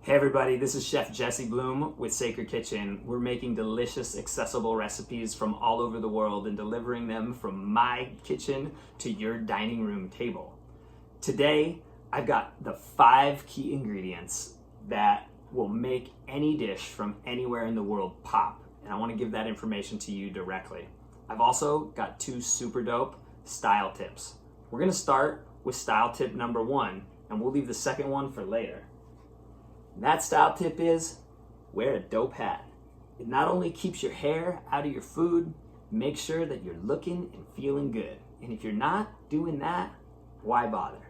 Hey everybody, this is Chef Jesse Bloom with Sacred Kitchen. We're making delicious, accessible recipes from all over the world and delivering them from my kitchen to your dining room table. Today, I've got the 5 key ingredients that will make any dish from anywhere in the world pop, and I want to give that information to you directly. I've also got 2 super dope style tips. We're going to start with style tip number 1, and we'll leave the second one for later. And that style tip is wear a dope hat. It not only keeps your hair out of your food, make sure that you're looking and feeling good. And if you're not doing that, why bother?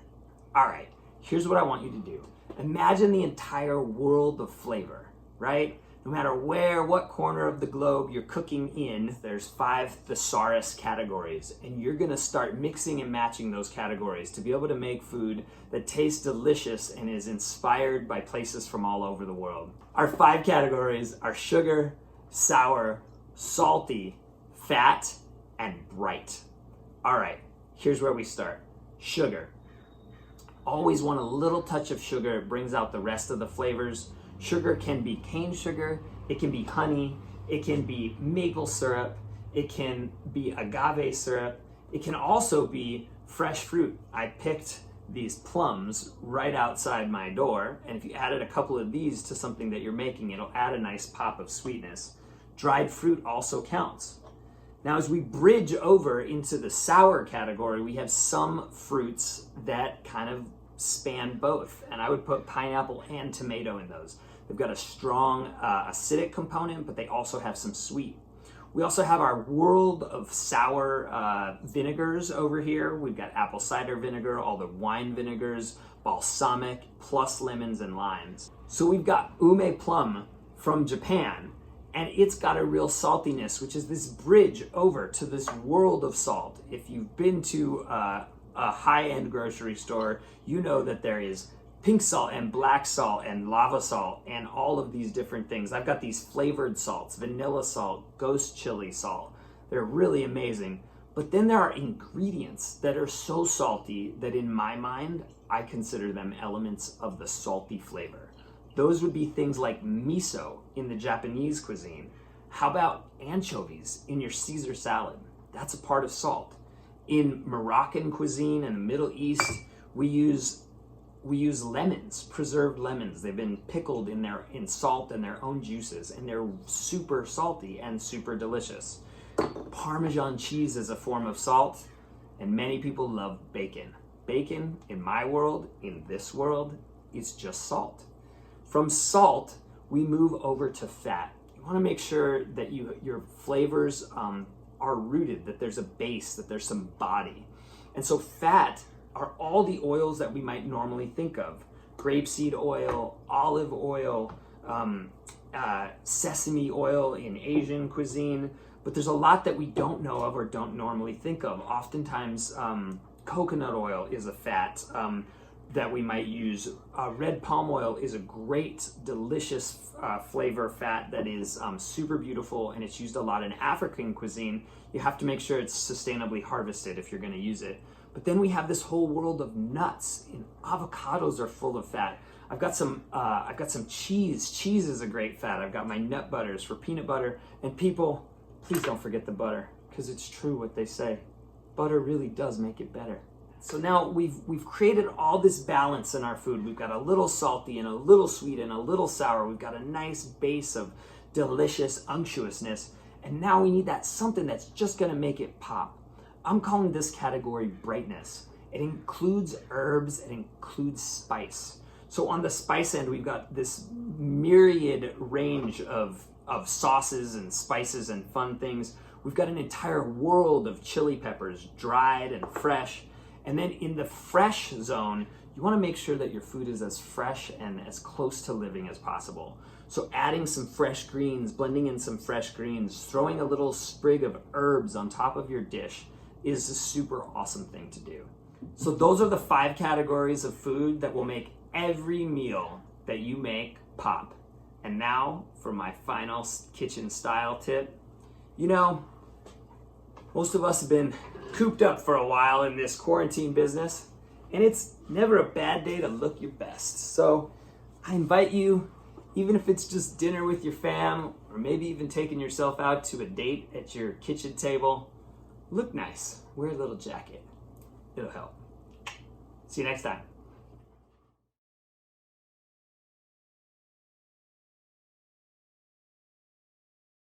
All right, here's what I want you to do. Imagine the entire world of flavor, right? No matter what corner of the globe you're cooking in, there's 5 thesaurus categories, and you're gonna start mixing and matching those categories to be able to make food that tastes delicious and is inspired by places from all over the world. Our 5 categories are sugar, sour, salty, fat, and bright. All right, here's where we start. Sugar. Always want a little touch of sugar. It brings out the rest of the flavors. Sugar can be cane sugar, it can be honey, it can be maple syrup, it can be agave syrup, it can also be fresh fruit. I picked these plums right outside my door, and if you added a couple of these to something that you're making, it'll add a nice pop of sweetness. Dried fruit also counts. Now, as we bridge over into the sour category, we have some fruits that kind of span both, and I would put pineapple and tomato in those. They've got a strong acidic component, but they also have some sweet. We also have our world of sour vinegars over here. We've got apple cider vinegar, all the wine vinegars, balsamic, plus lemons and limes. So we've got ume plum from Japan, and it's got a real saltiness, which is this bridge over to this world of salt. If you've been to a high-end grocery store, you know that there is pink salt and black salt and lava salt and all of these different things. I've got these flavored salts, vanilla salt, ghost chili salt. They're really amazing. But then there are ingredients that are so salty that in my mind, I consider them elements of the salty flavor. Those would be things like miso in the Japanese cuisine. How about anchovies in your Caesar salad? That's a part of salt. In Moroccan cuisine and the Middle East, we use lemons, preserved lemons. They've been pickled in salt and their own juices, and they're super salty and super delicious. Parmesan cheese is a form of salt, and many people love bacon. Bacon, in my world, in this world, is just salt. From salt, we move over to fat. You want to make sure that your flavors are rooted, that there's a base, that there's some body. And so fat are all the oils that we might normally think of. Grapeseed oil, olive oil, sesame oil in Asian cuisine, but there's a lot that we don't know of or don't normally think of. Oftentimes, coconut oil is a fat that we might use. Red palm oil is a great, delicious flavor fat that is super beautiful, and it's used a lot in African cuisine. You have to make sure it's sustainably harvested if you're gonna use it. But then we have this whole world of nuts, and avocados are full of fat. I've got some cheese. Cheese is a great fat. I've got my nut butters for peanut butter. And people, please don't forget the butter, because it's true what they say. Butter really does make it better. So now we've created all this balance in our food. We've got a little salty and a little sweet and a little sour. We've got a nice base of delicious unctuousness. And now we need that something that's just gonna make it pop. I'm calling this category brightness. It includes herbs, it includes spice. So on the spice end, we've got this myriad range of sauces and spices and fun things. We've got an entire world of chili peppers, dried and fresh. And then in the fresh zone, you wanna make sure that your food is as fresh and as close to living as possible. So adding some fresh greens, blending in some fresh greens, throwing a little sprig of herbs on top of your dish is a super awesome thing to do. So those are the 5 categories of food that will make every meal that you make pop. And now for my final kitchen style tip. You know, most of us have been cooped up for a while in this quarantine business, and it's never a bad day to look your best. So I invite you, even if it's just dinner with your fam, or maybe even taking yourself out to a date at your kitchen table, look nice. Wear a little jacket. It'll help. See you next time.